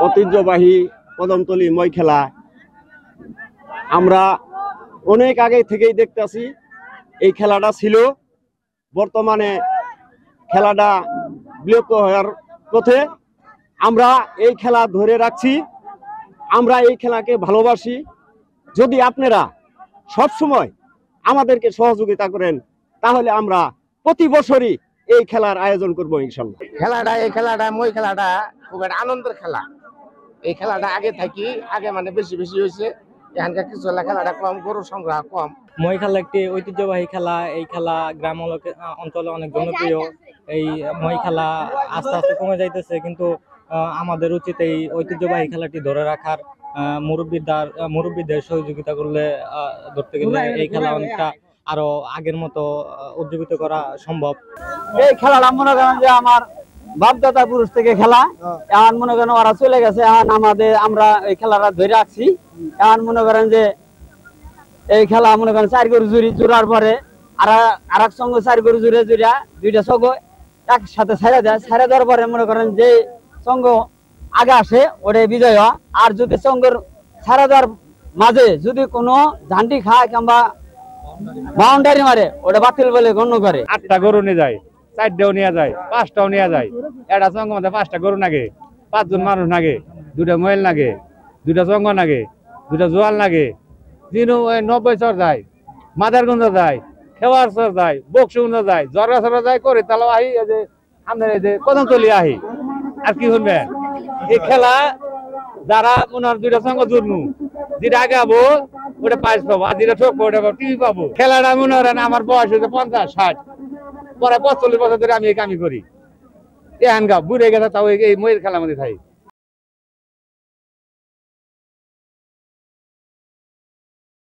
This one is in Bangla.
ঐতিহ্যবাহী কদমতলী মই খেলা আমরা অনেক আগে থেকেই দেখতেছি। এই খেলাটা ছিল, বর্তমানে খেলাটা বিলুপ্ত হওয়ার পথে। আমরা এই খেলা ধরে রাখছি, আমরা এই খেলাকে ভালোবাসি। যদি আপনারা সব সময় আমাদেরকে সহযোগিতা করেন তাহলে আমরা প্রতি বছরই এই খেলার আয়োজন করব ইনশাআল্লাহ। এই খেলাটা মই খেলাটা খুব একটা আনন্দের খেলা। এই খেলাটা আগে থাকি মানে বেশি হয়েছে, এখানকার কিছু খেলাটা কম, গরু সংগ্রহ কম। মই খেলা একটি ঐতিহ্যবাহী খেলা। এই খেলা গ্রাম অঞ্চলে অনেক জনপ্রিয়। এই মই খেলা আস্তে আস্তে কমে যাইতেছে, কিন্তু আমাদের উচিত এই ঐতিহ্যবাহী খেলাটি ধরে রাখার। মুরব্বীদের সহযোগিতা করলে, ধরতে গেলে এই খেলা অনেকটা আরো আগের মতো উজ্জীবিত করা সম্ভব। এই খেলাটা মনে করেন যে আমার বাপদাদা পুরুষ থেকে খেলা, এখন মনে করেন ওরা চলে গেছে, এখন আমরা এই খেলাটা ধরে রাখছি। এখন মনে করেন যে এই খেলা মনে করেন 4 গরু জোড়ার পরে আর এক সঙ্গে 4 গরু জুড়ে দুইটা সঙ্গ একসাথে ছেড়ে দেয়। ছেড়ে দেওয়ার পরে মনে করেন যে সঙ্গ আগে আসে ওটাই বিজয় হয়। আর যদি সঙ্গের ছেড়ে দেওয়ার মাঝে যদি কোনো ঝান্ডি খায় কিংবা বাউন্ডারি মারে, ওটা বাতিল বলে গণ্য করে। 8টা গরু নিয়ে যায়, 4টাও নিয়ে যায়, 5টাও নিয়ে যায়। একটা সঙ্গ মধ্যে 5টা গরু নাগে, 5 জন মানুষ নাগে, 2টা মহিলা নাগে, 2টা সঙ্গ নাগে, 2টা জোয়াল নাগে। দিনও 90 চর যায়, মাদারগঞ্জ যায়, খেওয়ার চর যায়, বকসুগঞ্জ যায়, জরগাছড়া যায়, করে তালা আহি, যে আমাদের এই যে কদমতলী আহি। আর কি শুনবেন, এই খেলা যারা ওনার 2টা সঙ্গ জুড়নু, যেটা আগে হবো ওটা প্রাইজ পাবো, আর যেটা ঠকবো ওটা টিভি পাবো। খেলাটা মনে হয় আমার বয়স হয়েছে 50-60, পরে 45 বছর ধরে আমি এই কামি করি। এখানকার বুড়ে গেছে, তাও এই ময়ের খেলার মধ্যে থাকি।